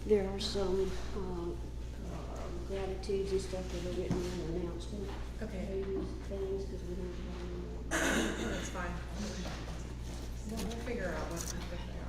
There are some gratitudes and stuff that are written in an announcement. Okay. Things, because we don't have any more. That's fine. We'll figure out what they are.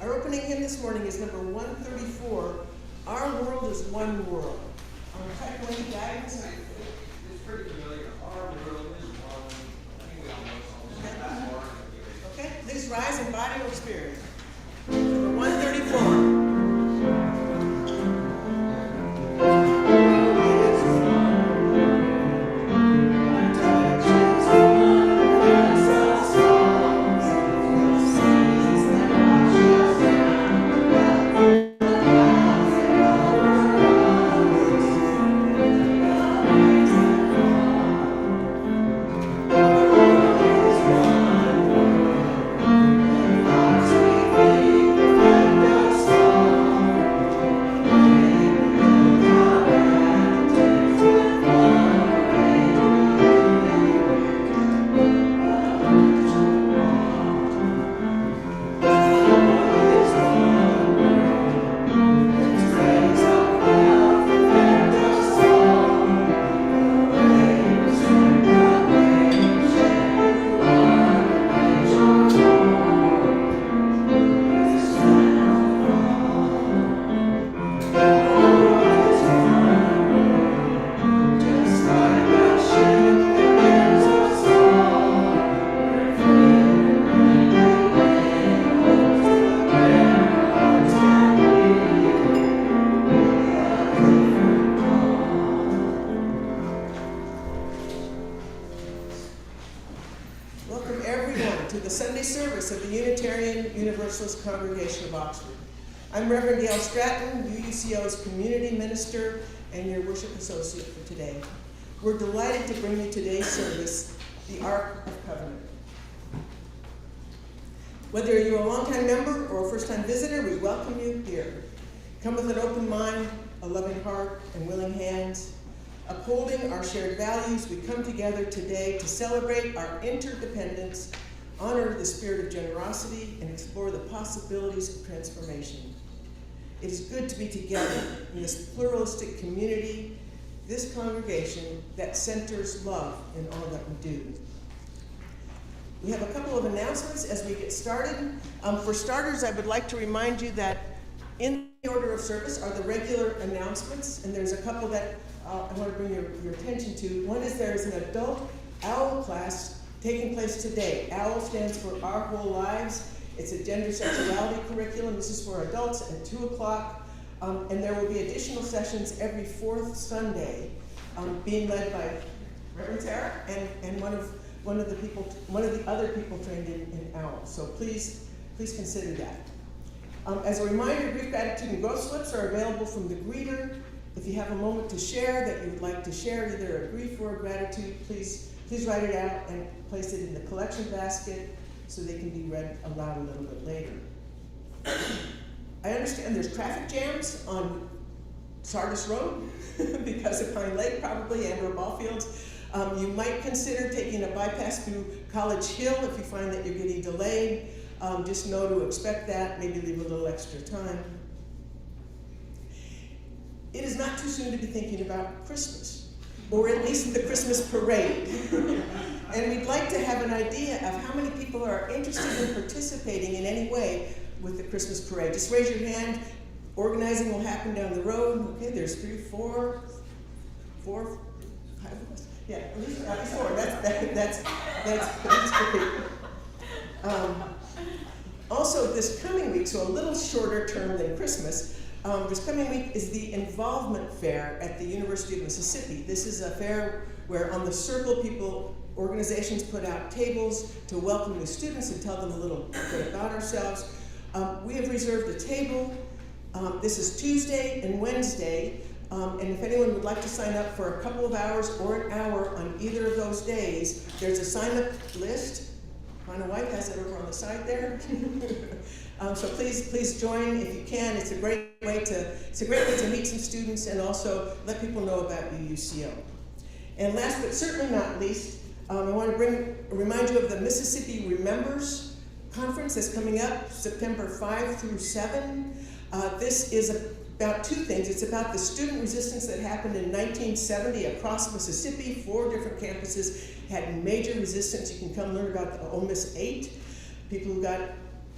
Our opening hymn this morning is number 134, Our World is One World. Type 1 guidance. It's pretty familiar. Our world is one. I think we all know songs. Okay, please rise in body or spirit. Number 134. Welcome everyone to the Sunday service of the Unitarian Universalist Congregation of Oxford. I'm Reverend Gail Stratton, UUCO's community minister and your worship associate for today. We're delighted to bring you today's service, the Ark of Covenant. Whether you're a longtime member or a first-time visitor, we welcome you here. Come with an open mind, a loving heart, and willing hands. Upholding our shared values, we come together today to celebrate our interdependence, honor the spirit of generosity, and explore the possibilities of transformation. It is good to be together in this pluralistic community, this congregation that centers love in all that we do. We have a couple of announcements as we get started. For starters, I would like to remind you that in the order of service are the regular announcements, and there's a couple that I want to bring your attention to. One is there is an adult OWL class taking place today. OWL stands for Our Whole Lives. It's a gender sexuality curriculum. This is for adults at 2 o'clock. And there will be additional sessions every fourth Sunday, being led by Reverend Sarah and one of the other people trained in OWL. So please consider that. As a reminder, brief gratitude and growth slips are available from the greeter. If you have a moment to share that you would like to share, either a grief or a gratitude, please write it out and place it in the collection basket so they can be read aloud a little bit later. I understand there's traffic jams on Sardis Road because of Pine Lake probably and or ball fields. You might consider taking a bypass through College Hill if you find that you're getting delayed. Just know to expect that, maybe leave a little extra time. It is not too soon to be thinking about Christmas, or at least the Christmas parade. And we'd like to have an idea of how many people are interested in participating in any way with the Christmas parade. Just raise your hand. Organizing will happen down the road. Okay, there's 3, 4, 5. Yeah, at least 4. That's great. Also, this coming week, so a little shorter term than Christmas, this coming week is the Involvement Fair at the University of Mississippi. This is a fair where on the circle organizations put out tables to welcome new students and tell them a little bit about ourselves. We have reserved a table. This is Tuesday and Wednesday. And if anyone would like to sign up for a couple of hours or an hour on either of those days, there's a sign-up list. Ronnie White has it over on the side there. So please join if you can. It's a great way to meet some students and also let people know about UUCO. And last but certainly not least, I want to remind you of the Mississippi Remembers Conference that's coming up September 5 through 7. This is about two things. It's about the student resistance that happened in 1970 across Mississippi. 4 different campuses had major resistance. You can come learn about the Ole Miss 8, people who got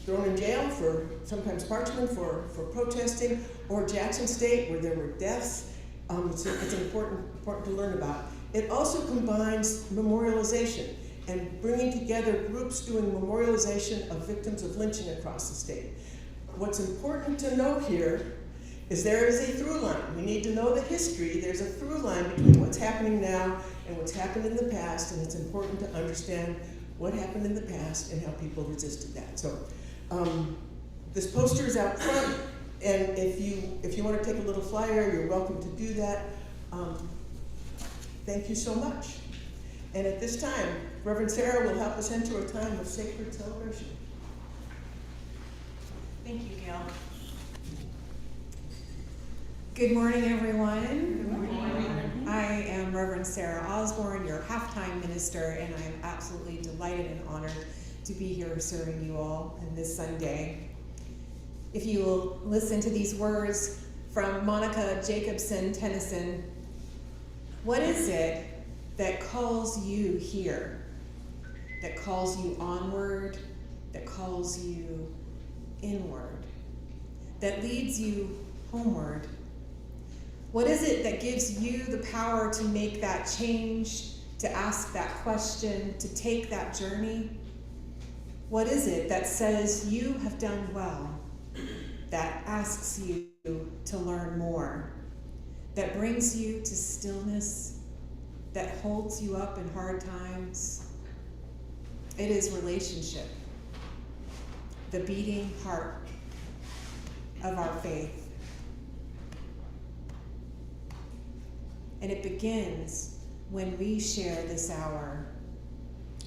thrown in jail for sometimes Parchman for protesting, or Jackson State where there were deaths. It's important to learn about. It also combines memorialization and bringing together groups doing memorialization of victims of lynching across the state. What's important to note here is there is a through line. We need to know the history. There's a through line between what's happening now and what's happened in the past, and it's important to understand what happened in the past and how people resisted that. So this poster is out front, and if you want to take a little flyer, you're welcome to do that. Thank you so much. And at this time, Reverend Sarah will help us enter a time of sacred celebration. Thank you, Gail. Good morning, everyone. Good morning. I am Reverend Sarah Osborne, your halftime minister, and I am absolutely delighted and honored to be here serving you all on this Sunday. If you will listen to these words from Monica Jacobson Tennyson, what is it that calls you here, that calls you onward, that calls you inward, that leads you homeward? What is it that gives you the power to make that change, to ask that question, to take that journey? What is it that says you have done well, that asks you to learn more, that brings you to stillness, that holds you up in hard times? It is relationship, the beating heart of our faith. And it begins when we share this hour,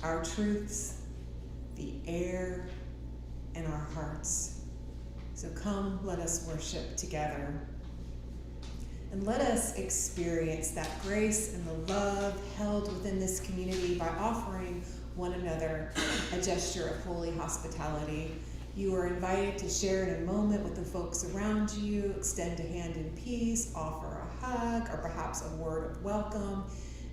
our truths, the air, and our hearts. So come, let us worship together. And let us experience that grace and the love held within this community by offering one another a gesture of holy hospitality. You are invited to share in a moment with the folks around you, extend a hand in peace, offer a hug, or perhaps a word of welcome.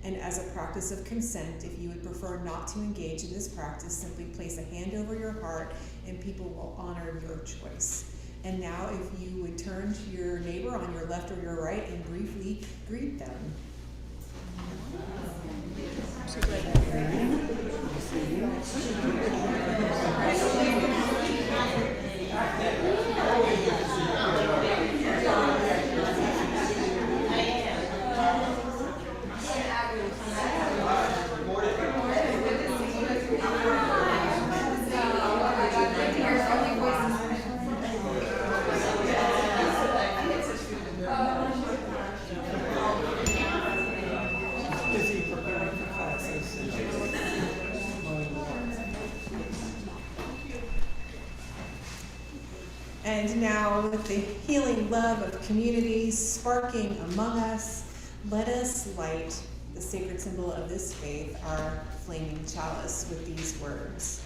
And as a practice of consent, if you would prefer not to engage in this practice, simply place a hand over your heart and people will honor your choice. And now if you would turn to your neighbor on your left or your right and briefly greet them. And now, with the healing love of communities sparking among us, let us light the sacred symbol of this faith, our flaming chalice, with these words.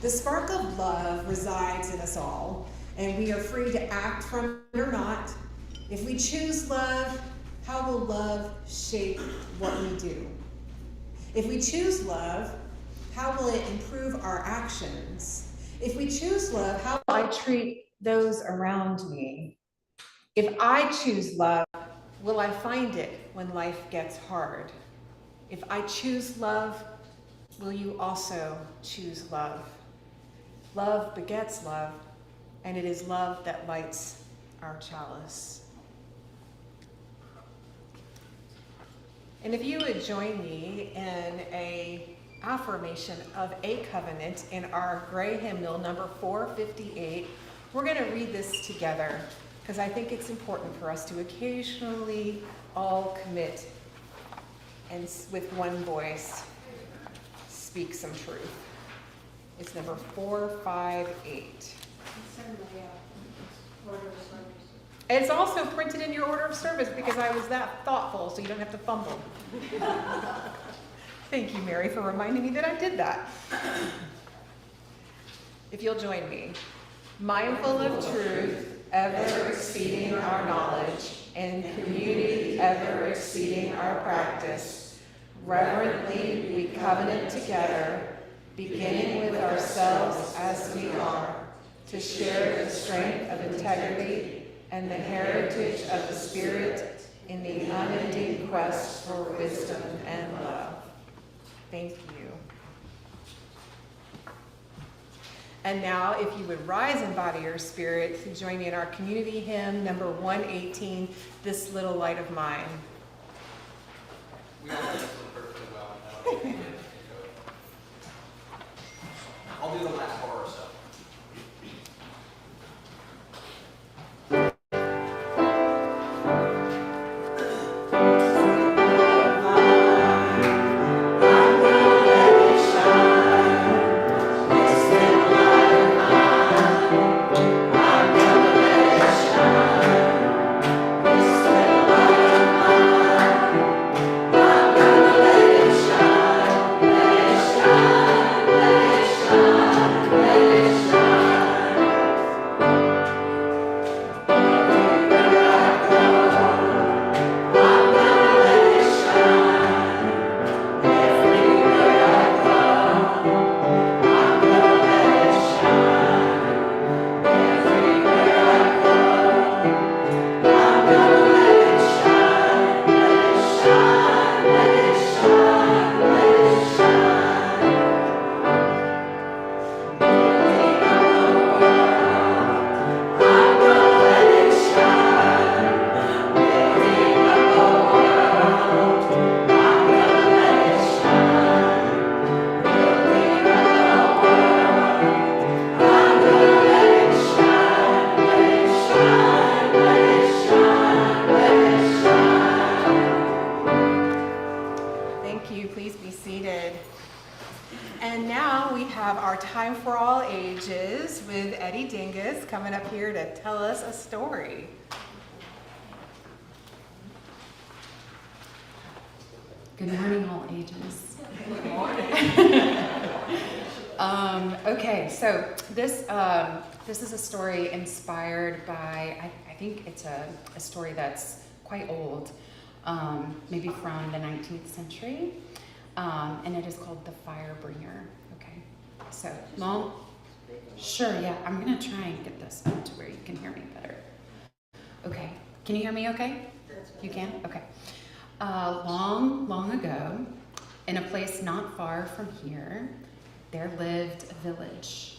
The spark of love resides in us all, and we are free to act from it or not. If we choose love, how will love shape what we do? If we choose love, how will it improve our actions? If we choose love, how will I treat those around me? If I choose love, will I find it when life gets hard? If I choose love, will you also choose love? Love begets love, and it is love that lights our chalice. And if you would join me in an affirmation of a covenant in our gray hymnal, number 458, we're going to read this together, because I think it's important for us to occasionally all commit and with one voice speak some truth. It's number 458. It's also printed in your order of service because I was that thoughtful, so you don't have to fumble. Thank you, Mary, for reminding me that I did that. If you'll join me. Mindful of truth, ever exceeding our knowledge, and community ever exceeding our practice, reverently we covenant together, beginning with ourselves as we are, to share the strength of integrity and the heritage of the Spirit in the unending quest for wisdom and love. Thank you. And now, if you would rise in body or spirit, to join me in our community hymn, number 118, This Little Light of Mine. We all know this one perfectly well. I'll do the last bar or so. Coming up here to tell us a story. Good morning, all ages. Good morning. Okay, so this is a story inspired by, I think it's a story that's quite old, maybe from the 19th century, and it is called The Fire Bringer. Okay, so long. Sure, yeah, I'm gonna try and get this up to where you can hear me better. Okay, can you hear me okay? You can? Okay. Long ago, in a place not far from here, there lived a village.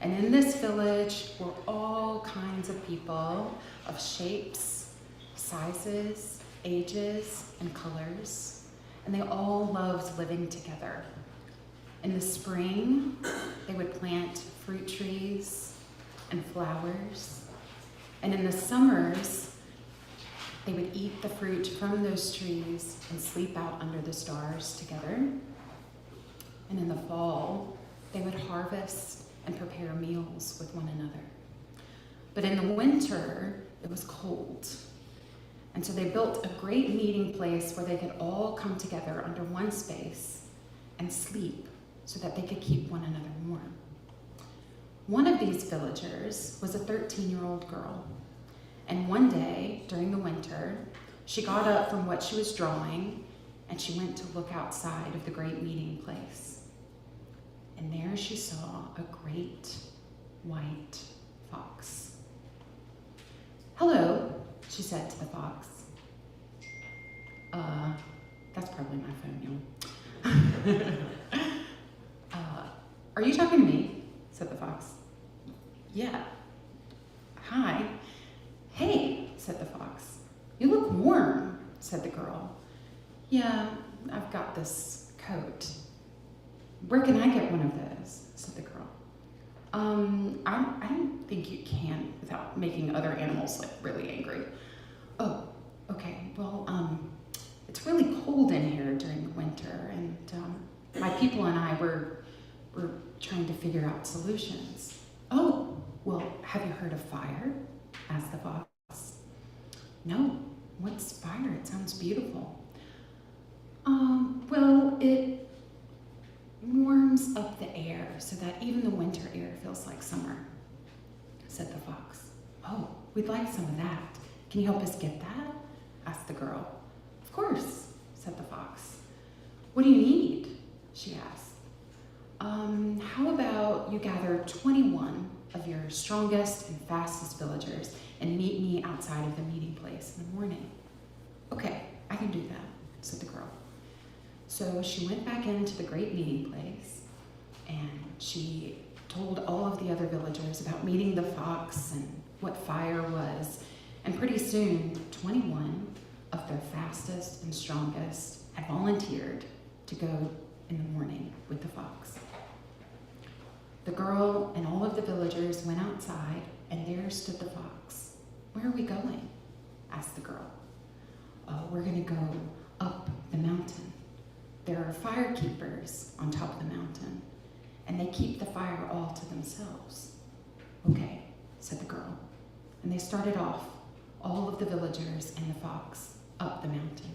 And in this village were all kinds of people of shapes, sizes, ages, and colors. And they all loved living together. In the spring, they would plant fruit trees and flowers. And in the summers, they would eat the fruit from those trees and sleep out under the stars together. And in the fall, they would harvest and prepare meals with one another. But in the winter, it was cold. And so they built a great meeting place where they could all come together under one space and sleep so that they could keep one another warm. One of these villagers was a 13-year-old girl. And one day, during the winter, she got up from what she was drawing and she went to look outside of the great meeting place. And there she saw a great white fox. "Hello," she said to the fox. That's probably my phone, y'all. Are you talking to me?" said the fox. "Yeah." "Hi." "Hey," said the fox. "You look warm," said the girl. "Yeah, I've got this coat." "Where can I get one of those?" said the girl. I don't think you can without making other animals like really angry. Oh, okay. Well, it's really cold in here during the winter, and my people and I were trying to figure out solutions. Oh, well, have you heard of fire? Asked the fox. No. What's fire? It sounds beautiful. Well, it warms up the air so that even the winter air feels like summer, said the fox. Oh, we'd like some of that. Can you help us get that? Asked the girl. Of course, said the fox. What do you need? She asked. How about you gather 21 of your strongest and fastest villagers and meet me outside of the meeting place in the morning. Okay, I can do that, said the girl. So she went back into the great meeting place and she told all of the other villagers about meeting the fox and what fire was. And pretty soon, 21 of their fastest and strongest had volunteered to go in the morning with the fox. The girl and all of the villagers went outside, and there stood the fox. Where are we going? Asked the girl. Oh, we're going to go up the mountain. There are fire keepers on top of the mountain, and they keep the fire all to themselves. Okay, said the girl. And they started off, all of the villagers and the fox, up the mountain.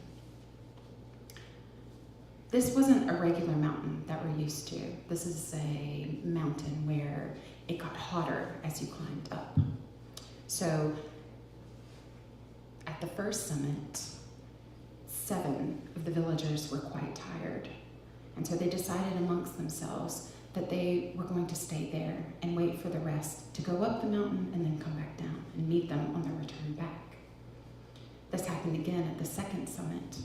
This wasn't a regular mountain that we're used to. This is a mountain where it got hotter as you climbed up. So at the first summit, 7 of the villagers were quite tired. And so they decided amongst themselves that they were going to stay there and wait for the rest to go up the mountain and then come back down and meet them on their return back. This happened again at the second summit.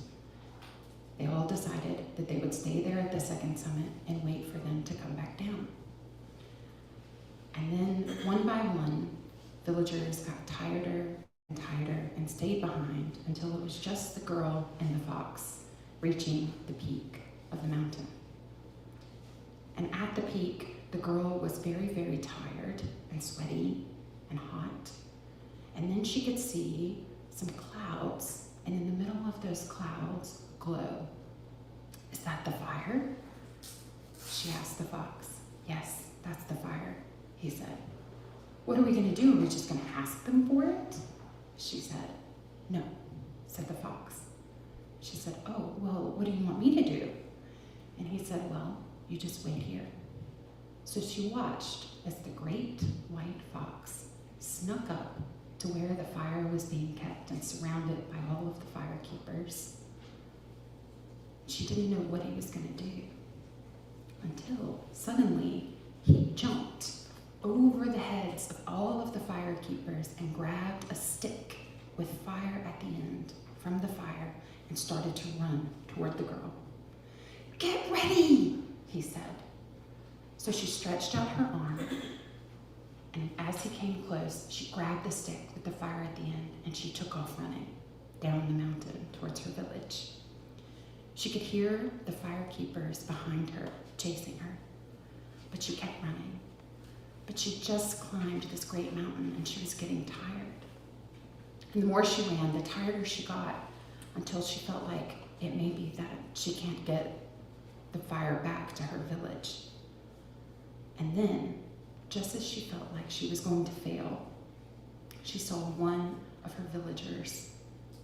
They all decided that they would stay there at the second summit and wait for them to come back down. And then, one by one, villagers got tireder and tireder and stayed behind until it was just the girl and the fox reaching the peak of the mountain. And at the peak, the girl was very, very tired and sweaty and hot. And then she could see some clouds, and in the middle of those clouds, glow. Is that the fire? She asked the fox. Yes, that's the fire, he said. What are we going to do? Are we just going to ask them for it? She said. No, said the fox. She said, oh, well, what do you want me to do? And he said, well, you just wait here. So she watched as the great white fox snuck up to where the fire was being kept and surrounded by all of the fire keepers. She didn't know what he was going to do until suddenly he jumped over the heads of all of the fire keepers and grabbed a stick with fire at the end from the fire and started to run toward the girl. Get ready, he said. So she stretched out her arm, and as he came close, she grabbed the stick with the fire at the end and she took off running down the mountain towards her village. She could hear the fire keepers behind her chasing her, but she kept running. But she just climbed this great mountain and she was getting tired. And the more she ran, the tireder she got, until she felt like it may be that she can't get the fire back to her village. And then, just as she felt like she was going to fail, she saw one of her villagers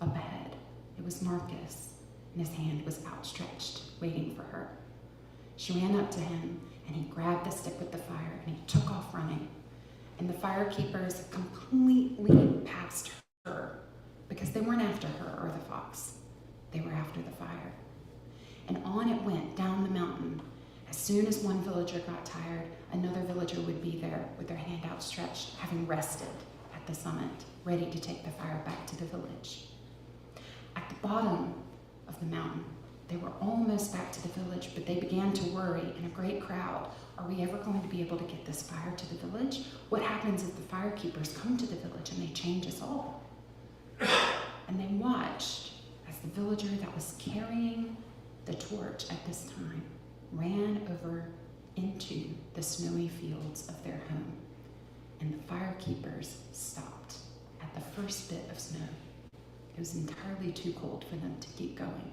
up ahead. It was Marcus, and his hand was outstretched, waiting for her. She ran up to him, and he grabbed the stick with the fire, and he took off running. And the fire keepers completely passed her, because they weren't after her or the fox. They were after the fire. And on it went down the mountain. As soon as one villager got tired, another villager would be there with their hand outstretched, having rested at the summit, ready to take the fire back to the village. At the bottom of the mountain, they were almost back to the village, but they began to worry in a great crowd. Are we ever going to be able to get this fire to the village? What happens if the fire keepers come to the village and they change us all? And they watched as the villager that was carrying the torch at this time ran over into the snowy fields of their home, and the firekeepers stopped at the first bit of snow. It was entirely too cold for them to keep going.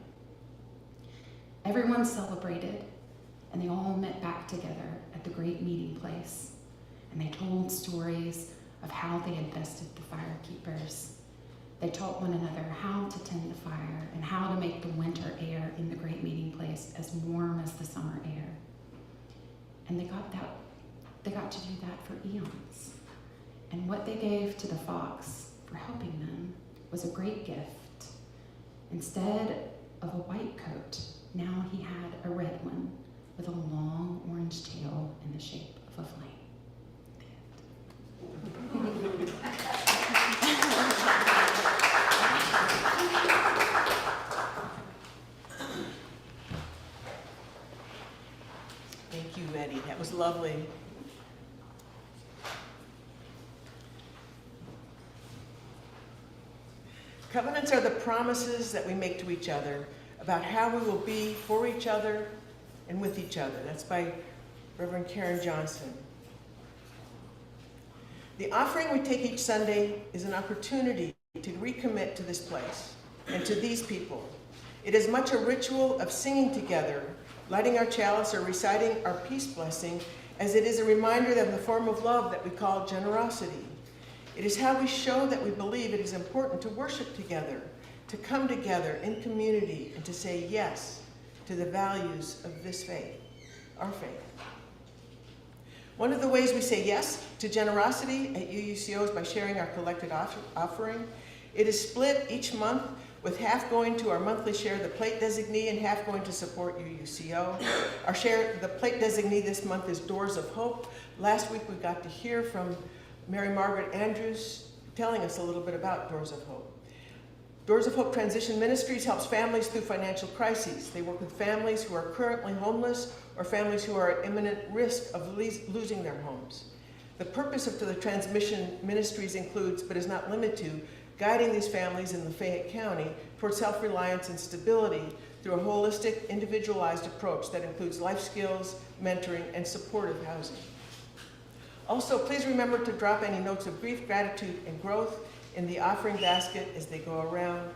Everyone celebrated, and they all met back together at the great meeting place, and they told stories of how they had bested the firekeepers. They taught one another how to tend the fire and how to make the winter air in the great meeting place as warm as the summer air. And they got to do that for eons. And what they gave to the fox for helping them was a great gift. Instead of a white coat, now he had a red one with a long orange tail in the shape of a flame. Thank you, Eddie. That was lovely. Covenants are the promises that we make to each other about how we will be for each other and with each other. That's by Reverend Karen Johnson. The offering we take each Sunday is an opportunity to recommit to this place and to these people. It is much a ritual of singing together, lighting our chalice, or reciting our peace blessing, as it is a reminder of the form of love that we call generosity. It is how we show that we believe it is important to worship together, to come together in community, and to say yes to the values of this faith, our faith. One of the ways we say yes to generosity at UUCO is by sharing our collected offering. It is split each month, with half going to our monthly share, the plate designee, and half going to support UUCO. Our share, the plate designee this month, is Doors of Hope. Last week we got to hear from Mary Margaret Andrews telling us a little bit about Doors of Hope. Doors of Hope Transition Ministries helps families through financial crises. They work with families who are currently homeless or families who are at imminent risk of losing their homes. The purpose of the Transmission Ministries includes, but is not limited to, guiding these families in Lafayette County toward self-reliance and stability through a holistic, individualized approach that includes life skills, mentoring, and supportive housing. Also, please remember to drop any notes of grief, gratitude, and growth in the offering basket as they go around.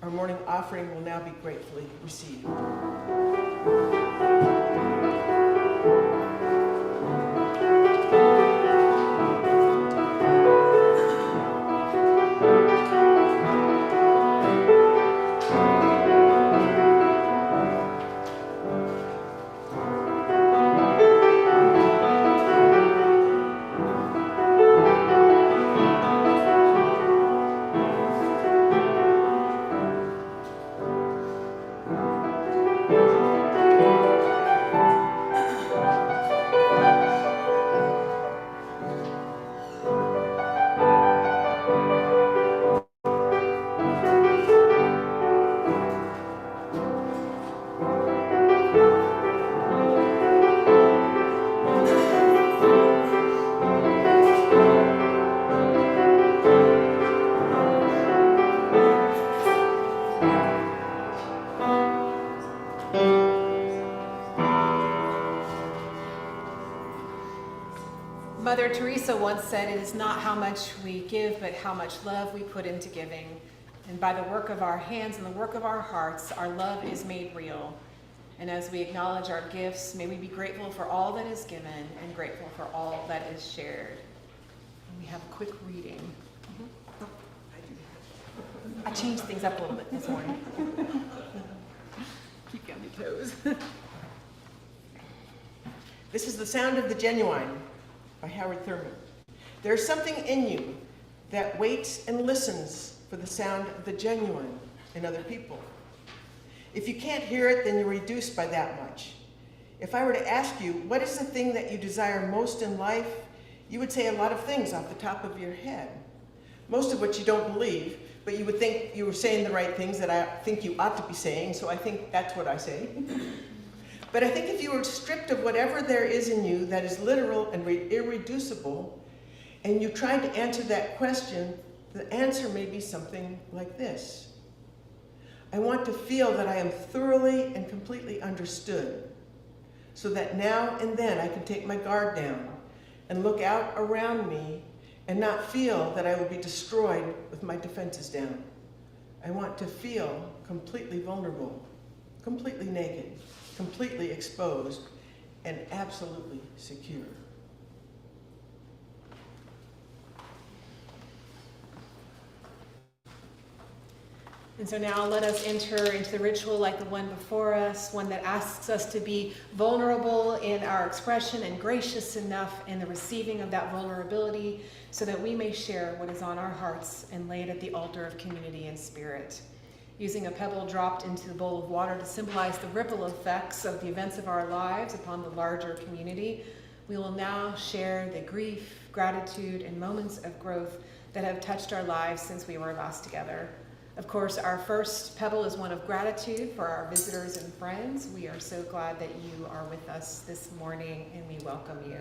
Our morning offering will now be gratefully received. Mother Teresa once said, "It is not how much we give, but how much love we put into giving. And by the work of our hands and the work of our hearts, our love is made real. And as we acknowledge our gifts, may we be grateful for all that is given and grateful for all that is shared." And we have a quick reading. I changed things up a little bit this morning. Keep you on your toes. This is The Sound of the Genuine by Howard Thurman. There is something in you that waits and listens for the sound of the genuine in other people. If you can't hear it, then you're reduced by that much. If I were to ask you, what is the thing that you desire most in life, you would say a lot of things off the top of your head. Most of which you don't believe, but you would think you were saying the right things that I think you ought to be saying, so I think that's what I say. But I think if you were stripped of whatever there is in you that is literal and irreducible, and you tried to answer that question, the answer may be something like this. I want to feel that I am thoroughly and completely understood, so that now and then I can take my guard down and look out around me and not feel that I will be destroyed with my defenses down. I want to feel completely vulnerable, completely naked, completely exposed, and absolutely secure. And so now let us enter into the ritual like the one before us, one that asks us to be vulnerable in our expression and gracious enough in the receiving of that vulnerability so that we may share what is on our hearts and lay it at the altar of community and spirit. Using a pebble dropped into the bowl of water to symbolize the ripple effects of the events of our lives upon the larger community, we will now share the grief, gratitude, and moments of growth that have touched our lives since we were last together. Of course, our first pebble is one of gratitude for our visitors and friends. We are so glad that you are with us this morning, and we welcome you.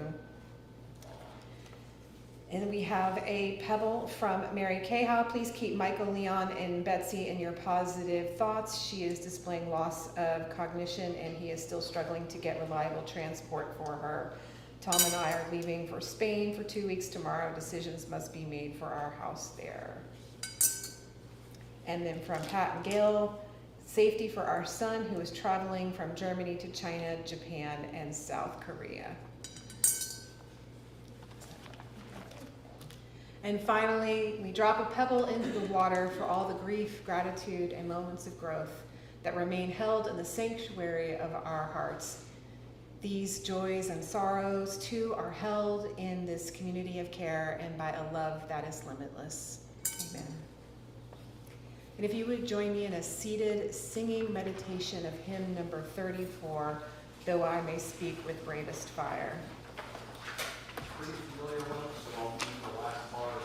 And we have a pebble from Mary Cahill. Please keep Michael, Leon, and Betsy in your positive thoughts. She is displaying loss of cognition, and he is still struggling to get reliable transport for her. Tom and I are leaving for Spain for 2 weeks tomorrow. Decisions must be made for our house there. And then from Pat and Gail, safety for our son who is traveling from Germany to China, Japan, and South Korea. And finally, we drop a pebble into the water for all the grief, gratitude, and moments of growth that remain held in the sanctuary of our hearts. These joys and sorrows, too, are held in this community of care and by a love that is limitless. Amen. And if you would join me in a seated singing meditation of hymn number 34, Though I May Speak with Bravest Fire. Pretty familiar one, so I'll do the last part.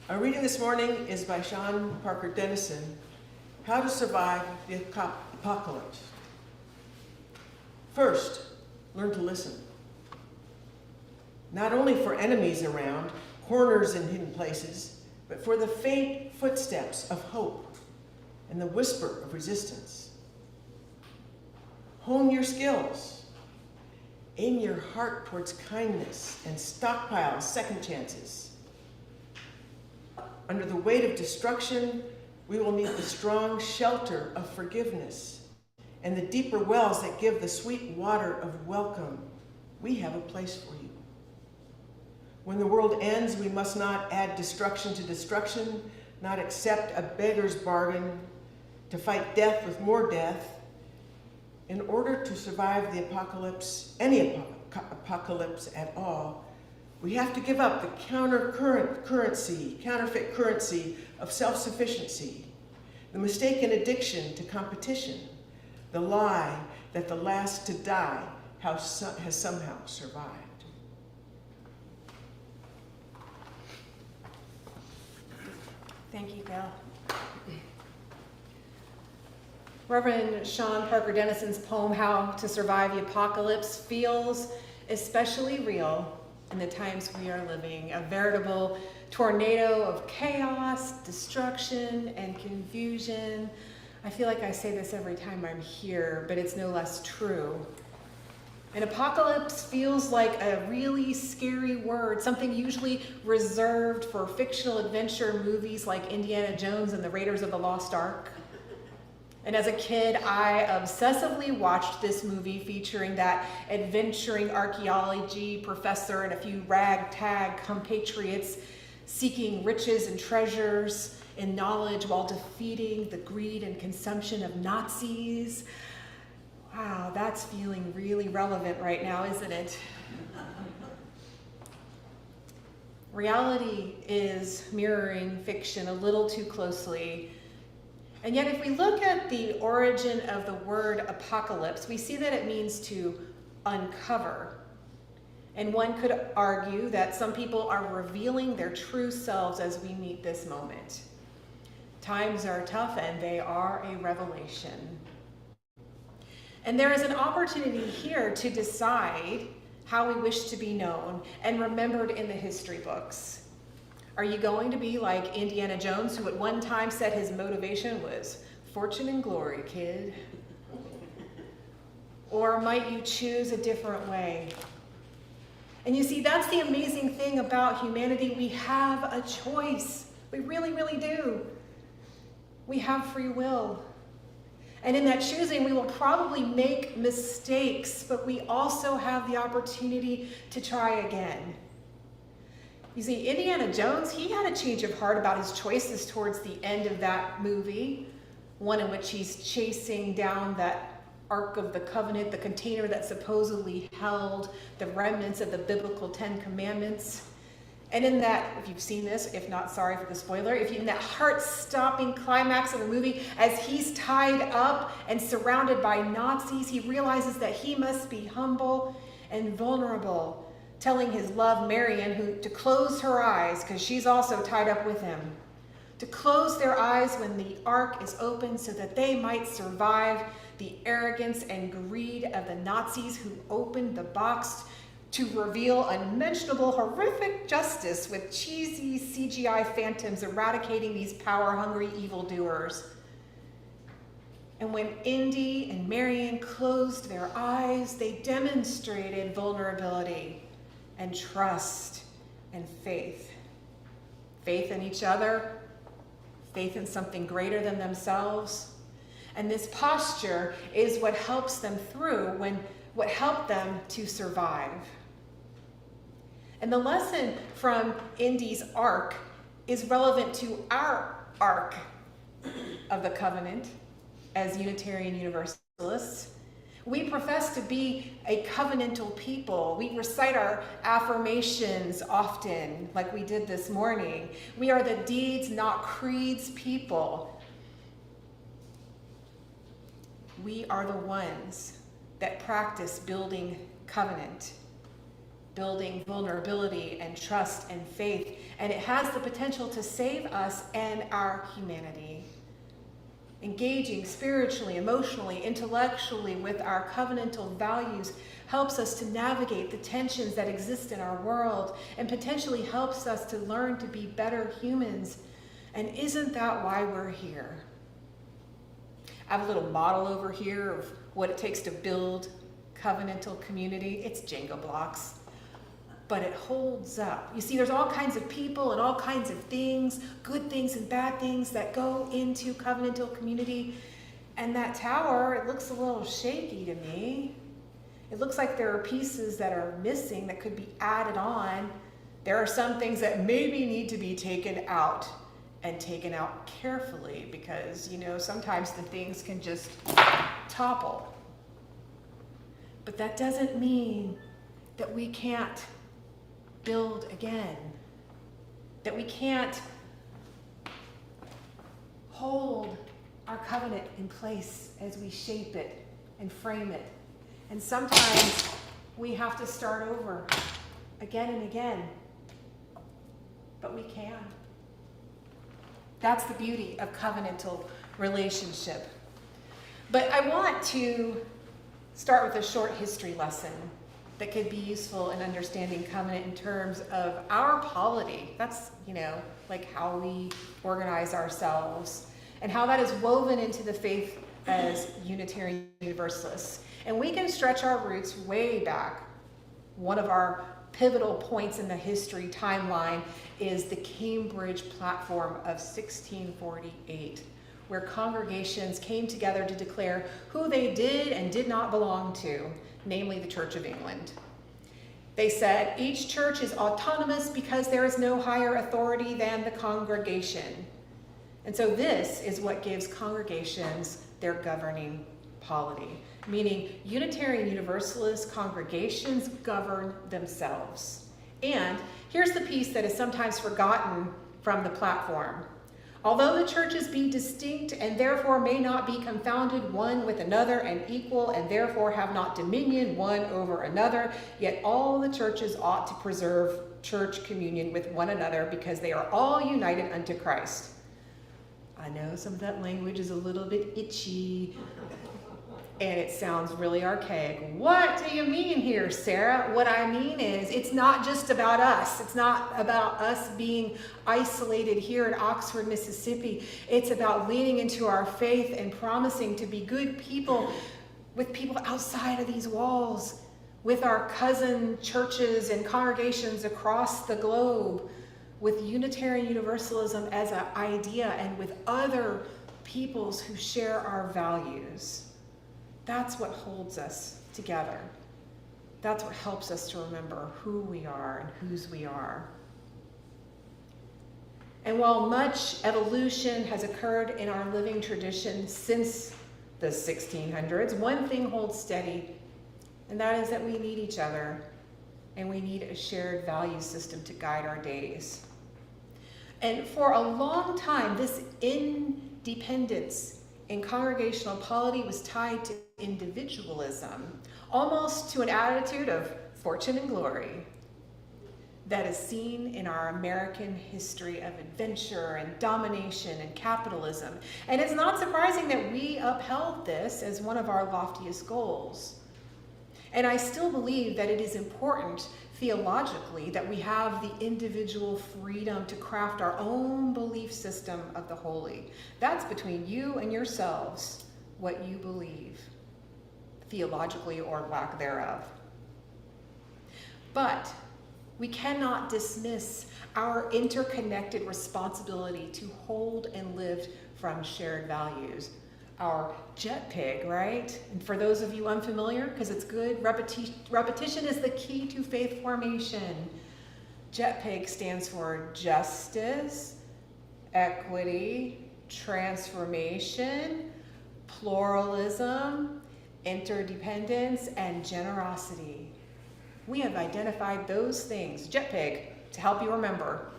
Our reading this morning is by Sean Parker Dennison, How to Survive the Apocalypse. First, learn to listen. Not only for enemies around, corners and hidden places, but for the faint footsteps of hope and the whisper of resistance. Hone your skills. Aim your heart towards kindness and stockpile second chances. Under the weight of destruction, we will need the strong shelter of forgiveness and the deeper wells that give the sweet water of welcome. We have a place for you. When the world ends, we must not add destruction to destruction, not accept a beggar's bargain, to fight death with more death. In order to survive the apocalypse, any apocalypse at all, we have to give up the counterfeit currency of self-sufficiency, the mistaken addiction to competition, the lie that the last to die has somehow survived. Thank you, Bill. Reverend Sean Parker Dennison's poem, How to Survive the Apocalypse, feels especially real in the times we are living. A veritable tornado of chaos, destruction, and confusion. I feel like I say this every time I'm here, but it's no less true. An apocalypse feels like a really scary word, something usually reserved for fictional adventure movies like Indiana Jones and the Raiders of the Lost Ark. And as a kid, I obsessively watched this movie featuring that adventuring archaeology professor and a few ragtag compatriots seeking riches and treasures and knowledge while defeating the greed and consumption of Nazis. Wow, that's feeling really relevant right now, isn't it? Reality is mirroring fiction a little too closely. And yet if we look at the origin of the word apocalypse, we see that it means to uncover. And one could argue that some people are revealing their true selves as we meet this moment. Times are tough and they are a revelation. And there is an opportunity here to decide how we wish to be known and remembered in the history books. Are you going to be like Indiana Jones, who at one time said his motivation was fortune and glory, kid? Or might you choose a different way? And you see, that's the amazing thing about humanity. We have a choice. We really, really do. We have free will. And in that choosing, we will probably make mistakes, but we also have the opportunity to try again. You see, Indiana Jones, he had a change of heart about his choices towards the end of that movie, one in which he's chasing down that Ark of the Covenant, the container that supposedly held the remnants of the biblical 10 Commandments. And in that, if you've seen this, if not, sorry for the spoiler, in that heart-stopping climax of the movie, as he's tied up and surrounded by Nazis, he realizes that he must be humble and vulnerable, telling his love, Marion, to close her eyes, because she's also tied up with him, to close their eyes when the Ark is open so that they might survive the arrogance and greed of the Nazis who opened the box to reveal unmentionable, horrific justice with cheesy CGI phantoms eradicating these power-hungry evildoers. And when Indy and Marion closed their eyes, they demonstrated vulnerability and trust and faith. Faith in each other, faith in something greater than themselves. And this posture is what helps them through, what helped them to survive. And the lesson from Indy's arc is relevant to our arc of the covenant as Unitarian Universalists. We profess to be a covenantal people. We recite our affirmations often, like we did this morning. We are the deeds, not creeds people. We are the ones that practice building covenant, building vulnerability and trust and faith, and it has the potential to save us and our humanity. Engaging spiritually, emotionally, intellectually with our covenantal values helps us to navigate the tensions that exist in our world and potentially helps us to learn to be better humans. And isn't that why we're here? I have a little model over here of what it takes to build covenantal community. It's Jenga blocks, but it holds up. You see, there's all kinds of people and all kinds of things, good things and bad things that go into covenantal community. And that tower, it looks a little shaky to me. It looks like there are pieces that are missing that could be added on. There are some things that maybe need to be taken out and taken out carefully because, sometimes the things can just topple. But that doesn't mean that we can't build again, that we can't hold our covenant in place as we shape it and frame it. And sometimes we have to start over again and again, but we can. That's the beauty of covenantal relationship. But I want to start with a short history lesson that could be useful in understanding covenant in terms of our polity. That's, like how we organize ourselves and how that is woven into the faith as Unitarian Universalists. And we can stretch our roots way back. One of our pivotal points in the history timeline is the Cambridge Platform of 1648, where congregations came together to declare who they did and did not belong to, namely the Church of England. They said each church is autonomous because there is no higher authority than the congregation. And so this is what gives congregations their governing polity, meaning Unitarian Universalist congregations govern themselves. And here's the piece that is sometimes forgotten from the platform. Although the churches be distinct and therefore may not be confounded one with another and equal and therefore have not dominion one over another, yet all the churches ought to preserve church communion with one another because they are all united unto Christ. I know some of that language is a little bit itchy and it sounds really archaic. What do you mean here, Sarah? What I mean is it's not just about us. It's not about us being isolated here in Oxford, Mississippi. It's about leaning into our faith and promising to be good people with people outside of these walls, with our cousin churches and congregations across the globe, with Unitarian Universalism as an idea and with other peoples who share our values. That's what holds us together. That's what helps us to remember who we are and whose we are. And while much evolution has occurred in our living tradition since the 1600s, one thing holds steady, and that is that we need each other, and we need a shared value system to guide our days. And for a long time, this independence in congregational polity was tied to individualism, almost to an attitude of fortune and glory that is seen in our American history of adventure and domination and capitalism. And it's not surprising that we upheld this as one of our loftiest goals. And I still believe that it is important theologically that we have the individual freedom to craft our own belief system of the holy. That's between you and yourselves, what you believe, theologically or lack thereof. But we cannot dismiss our interconnected responsibility to hold and live from shared values. Our jet pig, right? And for those of you unfamiliar, because it's good, repetition is the key to faith formation. Jet pig stands for justice, equity, transformation, pluralism, interdependence, and generosity. We have identified those things, jet pig, to help you remember.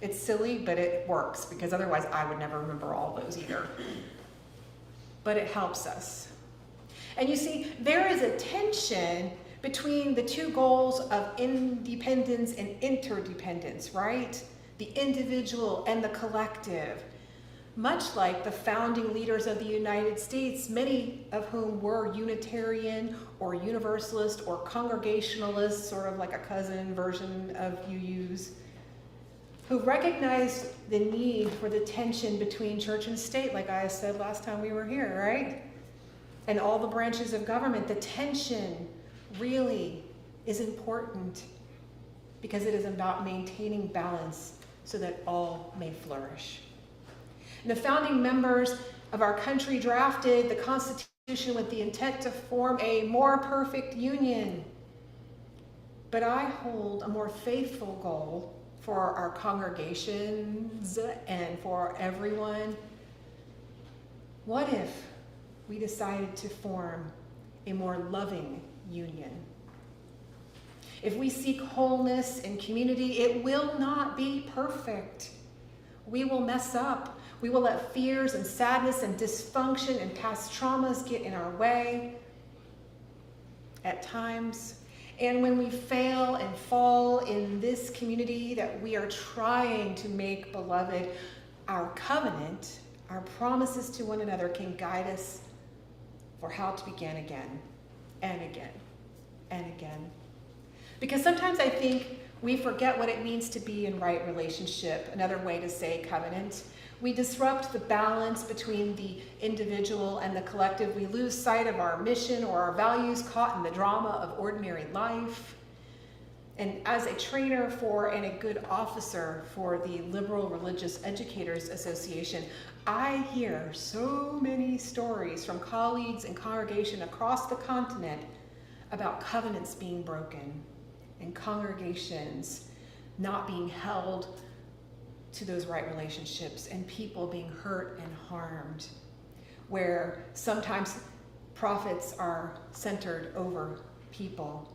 It's silly, but it works, because otherwise I would never remember all those either. But it helps us. And you see, there is a tension between the two goals of independence and interdependence, right? The individual and the collective. Much like the founding leaders of the United States, many of whom were Unitarian or Universalist or Congregationalist, sort of like a cousin version of UUs, who recognized the need for the tension between church and state, like I said last time we were here, right? And all the branches of government. The tension really is important because it is about maintaining balance so that all may flourish. And the founding members of our country drafted the Constitution with the intent to form a more perfect union. But I hold a more faithful goal for our congregations and for everyone. What if we decided to form a more loving union? If we seek wholeness in community, it will not be perfect. We will mess up. We will let fears and sadness and dysfunction and past traumas get in our way at times. And when we fail and fall in this community that we are trying to make beloved, our covenant, our promises to one another can guide us for how to begin again and again and again. Because sometimes I think we forget what it means to be in right relationship, another way to say covenant. We disrupt the balance between the individual and the collective. We lose sight of our mission or our values, caught in the drama of ordinary life. And as a trainer for and a good officer for the Liberal Religious Educators Association, I hear so many stories from colleagues and congregation across the continent about covenants being broken and congregations not being held to those right relationships and people being hurt and harmed, where sometimes profits are centered over people,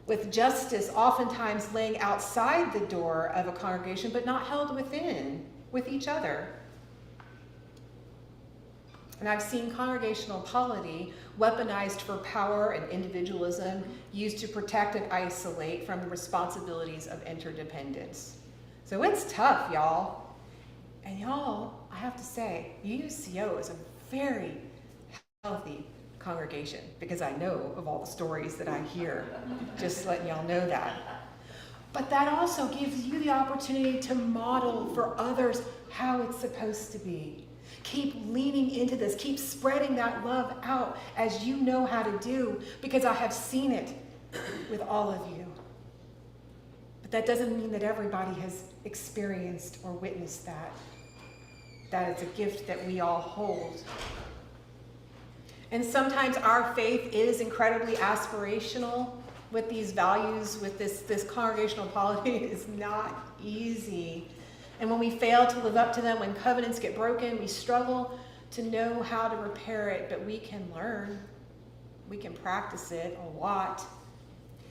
with justice oftentimes laying outside the door of a congregation but not held within with each other. And I've seen congregational polity weaponized for power and individualism, used to protect and isolate from the responsibilities of interdependence. So it's tough, y'all. And y'all, I have to say, UUCO is a very healthy congregation, because I know of all the stories that I hear, just letting y'all know that. But that also gives you the opportunity to model for others how it's supposed to be. Keep leaning into this, keep spreading that love out as you know how to do, because I have seen it with all of you. But that doesn't mean that everybody has experienced or witnessed that. That is a gift that we all hold. And sometimes our faith is incredibly aspirational with these values, with this congregational polity. It is not easy. And when we fail to live up to them, when covenants get broken, we struggle to know how to repair it, but we can learn. We can practice it a lot.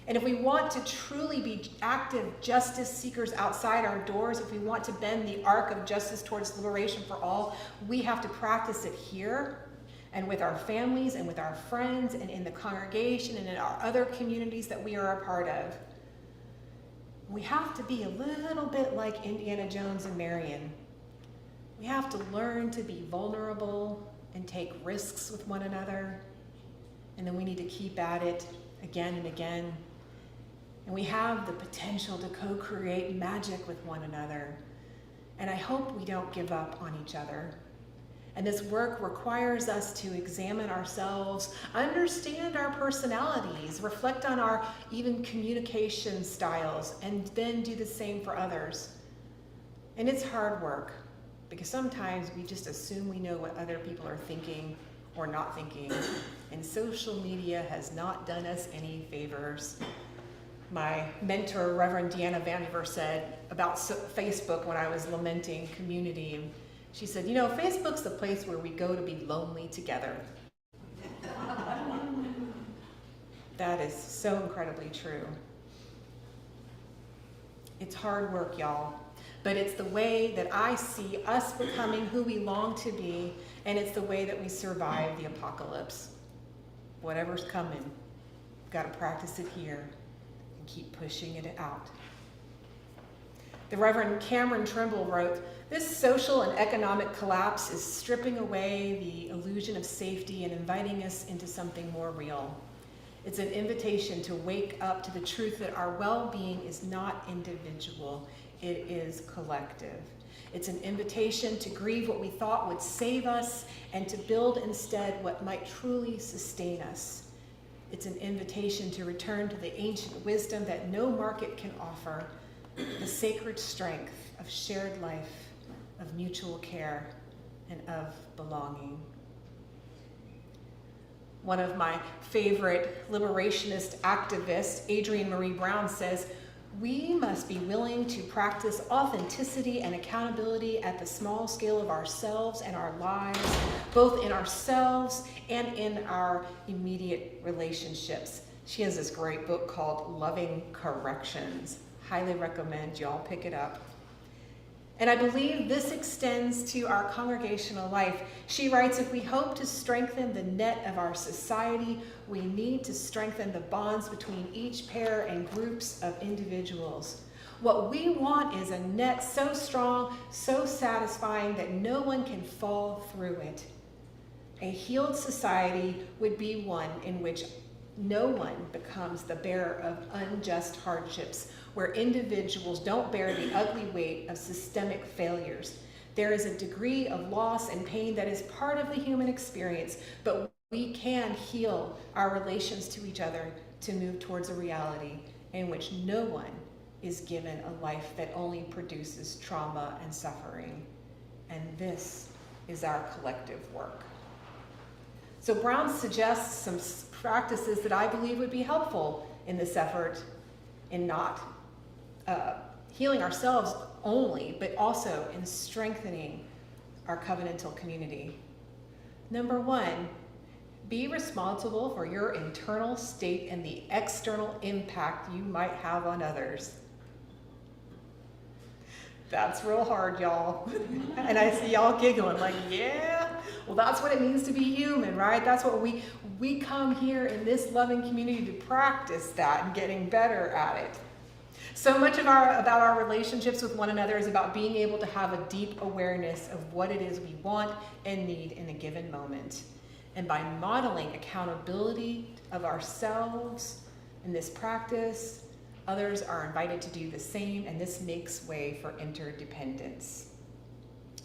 And if we want to truly be active justice seekers outside our doors, if we want to bend the arc of justice towards liberation for all, we have to practice it here and with our families and with our friends and in the congregation and in our other communities that we are a part of. We have to be a little bit like Indiana Jones and Marion. We have to learn to be vulnerable and take risks with one another. And then we need to keep at it again and again. And we have the potential to co-create magic with one another. And I hope we don't give up on each other. And this work requires us to examine ourselves, understand our personalities, reflect on our even communication styles, and then do the same for others. And it's hard work, because sometimes we just assume we know what other people are thinking or not thinking. And social media has not done us any favors. My mentor, Reverend Deanna Vandiver, said about Facebook when I was lamenting community. She said, you know, Facebook's the place where we go to be lonely together. That is so incredibly true. It's hard work, y'all, but it's the way that I see us becoming who we long to be, and it's the way that we survive the apocalypse. Whatever's coming, we've got to practice it here and keep pushing it out. The Reverend Cameron Trimble wrote, "This social and economic collapse is stripping away the illusion of safety and inviting us into something more real. It's an invitation to wake up to the truth that our well-being is not individual, it is collective. It's an invitation to grieve what we thought would save us and to build instead what might truly sustain us. It's an invitation to return to the ancient wisdom that no market can offer, the sacred strength of shared life, of mutual care, and of belonging." One of my favorite liberationist activists, Adrienne Marie Brown, says, "We must be willing to practice authenticity and accountability at the small scale of ourselves and our lives, both in ourselves and in our immediate relationships." She has this great book called Loving Corrections. Highly recommend y'all pick it up. And I believe this extends to our congregational life. She writes, "If we hope to strengthen the net of our society, we need to strengthen the bonds between each pair and groups of individuals. What we want is a net so strong, so satisfying that no one can fall through it. A healed society would be one in which no one becomes the bearer of unjust hardships, where individuals don't bear the ugly weight of systemic failures. There is a degree of loss and pain that is part of the human experience, but we can heal our relations to each other to move towards a reality in which no one is given a life that only produces trauma and suffering. And this is our collective work. So Brown suggests some practices that I believe would be helpful in this effort in not healing ourselves only, but also in strengthening our covenantal community. Number one, be responsible for your internal state and the external impact you might have on others. That's real hard, y'all. And I see y'all giggling like, yeah, well, that's what it means to be human, right? That's what we come here in this loving community to practice that and getting better at it. So much of about our relationships with one another is about being able to have a deep awareness of what it is we want and need in a given moment. And by modeling accountability of ourselves in this practice, others are invited to do the same, and this makes way for interdependence.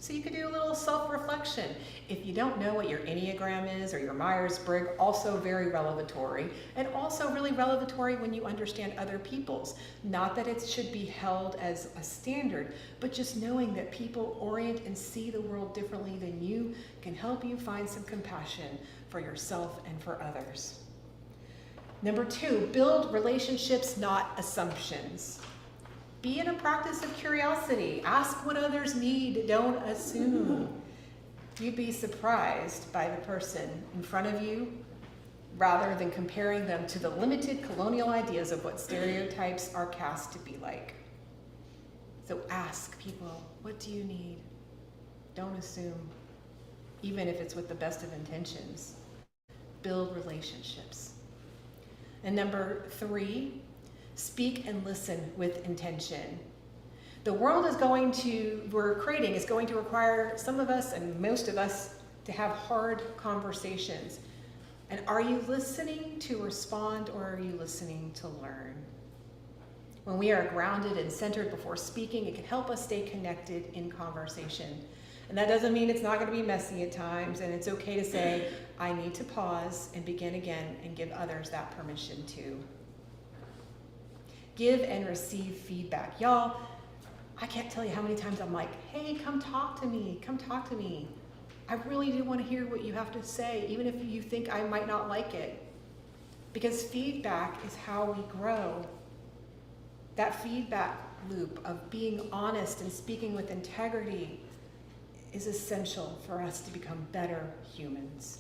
So you could do a little self-reflection. If you don't know what your Enneagram is or your Myers-Briggs, also very revelatory, and also really revelatory when you understand other people's. Not that it should be held as a standard, but just knowing that people orient and see the world differently than you can help you find some compassion for yourself and for others. Number two, build relationships, not assumptions. Be in a practice of curiosity. Ask what others need, don't assume. You'd be surprised by the person in front of you rather than comparing them to the limited colonial ideas of what stereotypes are cast to be like. So ask people, what do you need? Don't assume, even if it's with the best of intentions. Build relationships. And number three, speak and listen with intention. The world we're creating is going to require some of us and most of us to have hard conversations. And are you listening to respond, or are you listening to learn? When we are grounded and centered before speaking, it can help us stay connected in conversation. And that doesn't mean it's not going to be messy at times, and it's okay to say, I need to pause and begin again, and give others that permission too. Give and receive feedback. Y'all, I can't tell you how many times I'm like, hey, come talk to me, come talk to me. I really do want to hear what you have to say, even if you think I might not like it. Because feedback is how we grow. That feedback loop of being honest and speaking with integrity is essential for us to become better humans.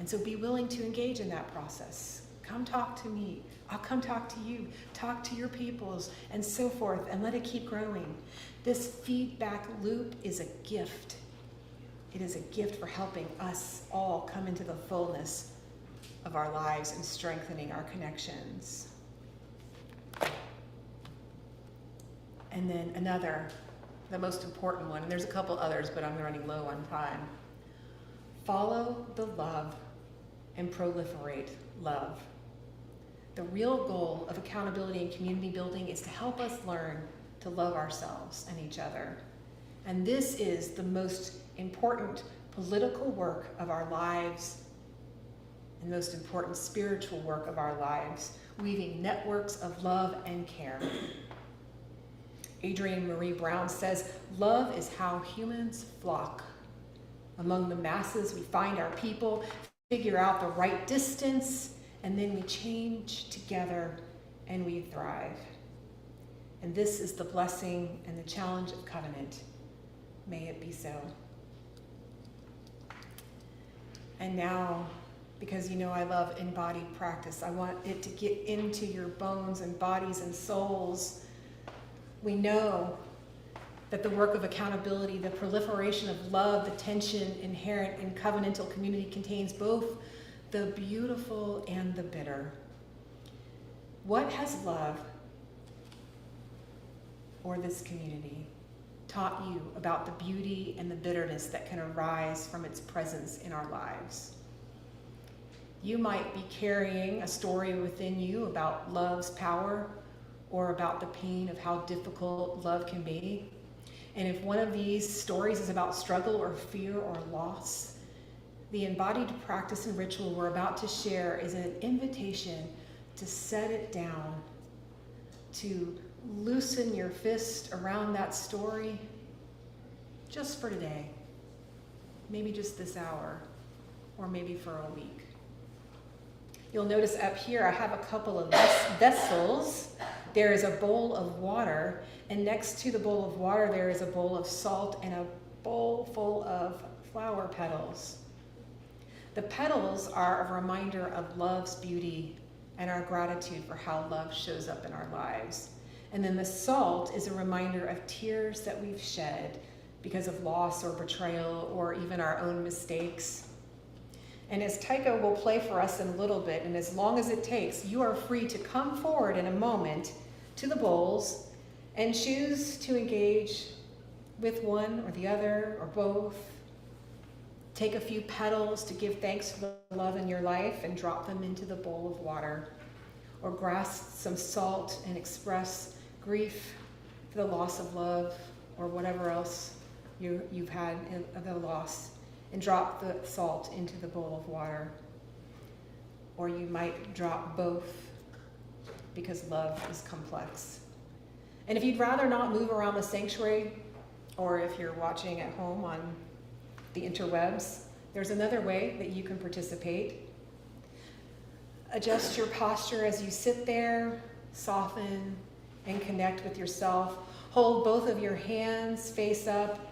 And so be willing to engage in that process. Come talk to me. I'll come talk to you. Talk to your peoples, and so forth, and let it keep growing. This feedback loop is a gift. It is a gift for helping us all come into the fullness of our lives and strengthening our connections. And then another, the most important one, and there's a couple others, but I'm running low on time. Follow the love and proliferate love. The real goal of accountability and community building is to help us learn to love ourselves and each other. And this is the most important political work of our lives and most important spiritual work of our lives, weaving networks of love and care. Adrienne Marie Brown says, love is how humans flock. Among the masses, we find our people, figure out the right distance, and then we change together and we thrive. And this is the blessing and the challenge of covenant. May it be so. And now, because you know I love embodied practice, I want it to get into your bones and bodies and souls. We know that the work of accountability, the proliferation of love, the tension inherent in covenantal community contains both the beautiful and the bitter. What has love or this community taught you about the beauty and the bitterness that can arise from its presence in our lives. You might be carrying a story within you about love's power or about the pain of how difficult love can be. And if one of these stories is about struggle or fear or loss, the embodied practice and ritual we're about to share is an invitation to set it down, to loosen your fist around that story just for today, maybe just this hour, or maybe for a week. You'll notice up here I have a couple of vessels. There is a bowl of water, and next to the bowl of water there is a bowl of salt and a bowl full of flower petals. The petals are a reminder of love's beauty and our gratitude for how love shows up in our lives. And then the salt is a reminder of tears that we've shed because of loss or betrayal or even our own mistakes. And as Tycho will play for us in a little bit, and as long as it takes, you are free to come forward in a moment to the bowls and choose to engage with one or the other or both. Take a few petals to give thanks for the love in your life and drop them into the bowl of water. Or grasp some salt and express grief for the loss of love or whatever else you've had of the loss, and drop the salt into the bowl of water. Or you might drop both because love is complex. And if you'd rather not move around the sanctuary, or if you're watching at home on the interwebs, there's another way that you can participate. Adjust your posture as you sit there, soften and connect with yourself. Hold both of your hands face up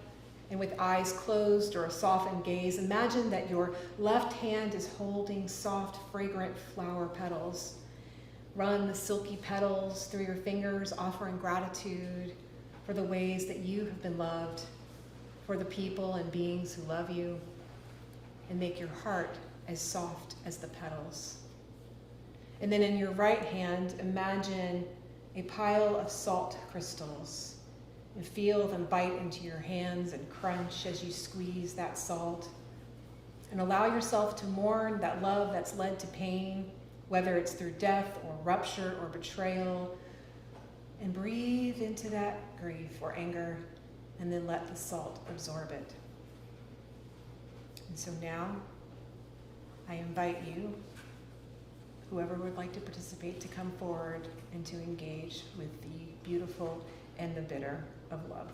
and with eyes closed or a softened gaze. Imagine that your left hand is holding soft, fragrant flower petals. Run the silky petals through your fingers, offering gratitude for the ways that you have been loved, for the people and beings who love you, and make your heart as soft as the petals. And then in your right hand, imagine a pile of salt crystals and feel them bite into your hands and crunch as you squeeze that salt. And allow yourself to mourn that love that's led to pain, whether it's through death or rupture or betrayal, and breathe into that grief or anger, and then let the salt absorb it. And so now, I invite you, whoever would like to participate, to come forward and to engage with the beautiful and the bitter of love.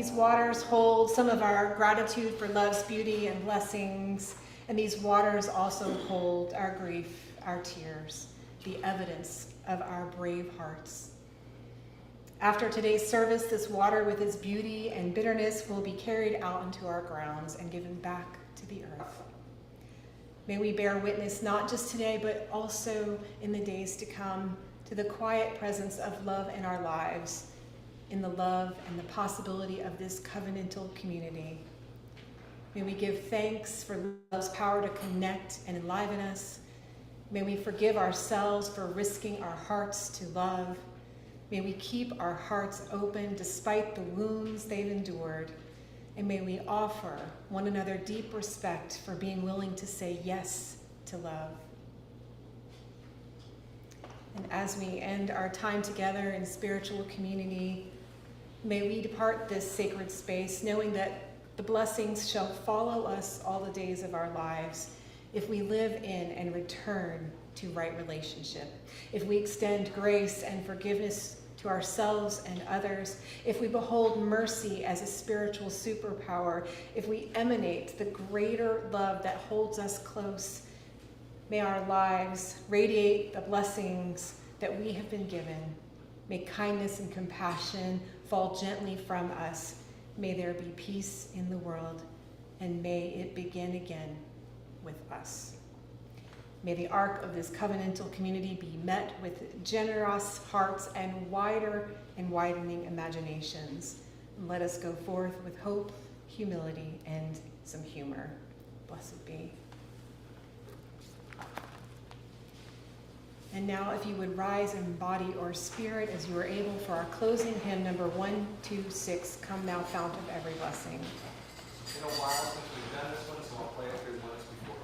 These waters hold some of our gratitude for love's beauty and blessings, and these waters also hold our grief, our tears, the evidence of our brave hearts. After today's service, this water with its beauty and bitterness will be carried out into our grounds and given back to the earth. May we bear witness not just today, but also in the days to come, to the quiet presence of love in our lives, in the love and the possibility of this covenantal community. May we give thanks for love's power to connect and enliven us. May we forgive ourselves for risking our hearts to love. May we keep our hearts open despite the wounds they've endured. And may we offer one another deep respect for being willing to say yes to love. And as we end our time together in spiritual community, may we depart this sacred space knowing that the blessings shall follow us all the days of our lives if we live in and return to right relationship, if we extend grace and forgiveness to ourselves and others, if we behold mercy as a spiritual superpower, if we emanate the greater love that holds us close, may our lives radiate the blessings that we have been given. May kindness and compassion fall gently from us. May there be peace in the world, and may it begin again with us. May the arc of this covenantal community be met with generous hearts and wider and widening imaginations. And let us go forth with hope, humility, and some humor. Blessed be. And now, if you would rise in body or spirit as you are able for our closing hymn, number 126, Come Thou Fount of Every Blessing. It's been a while since we've done this one, so I'll play it through once before.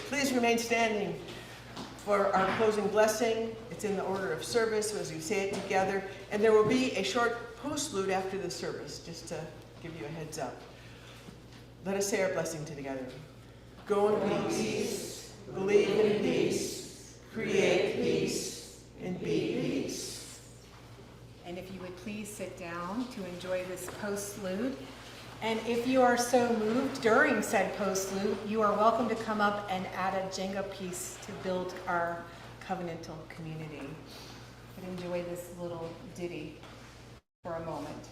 Please remain standing for our closing blessing. It's in the order of service as we say it together. And there will be a short postlude after the service, just to give you a heads up. Let us say our blessing together. Go in peace, believe in peace, create peace, and be peace. And if you would please sit down to enjoy this postlude. And if you are so moved during said postlude, you are welcome to come up and add a Jenga piece to build our covenantal community. But enjoy this little ditty for a moment.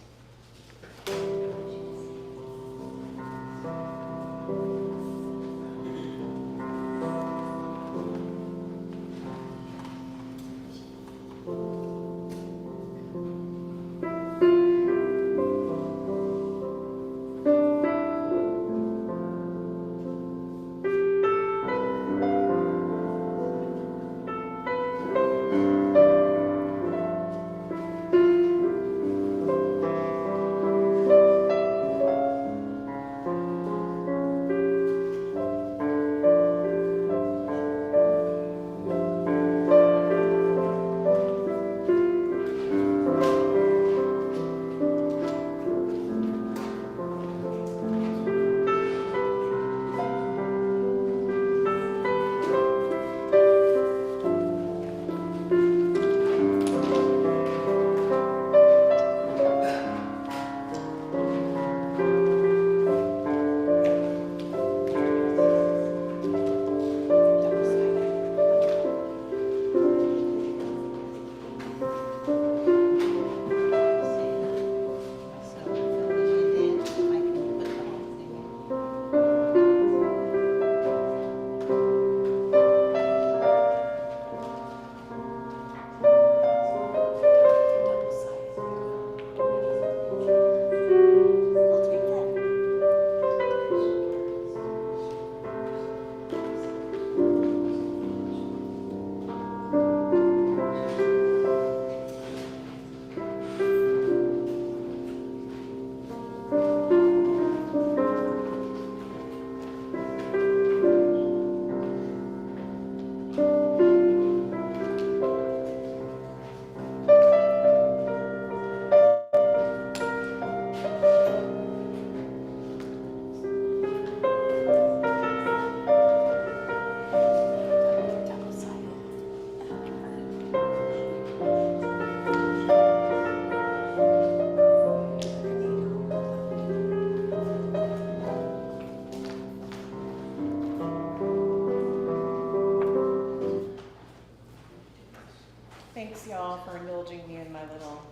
for indulging me in my little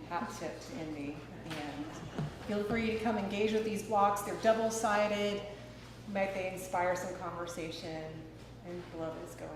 hat tip to Indy. And feel free to come engage with these blocks. They're double-sided. Might they inspire some conversation? And beloved is going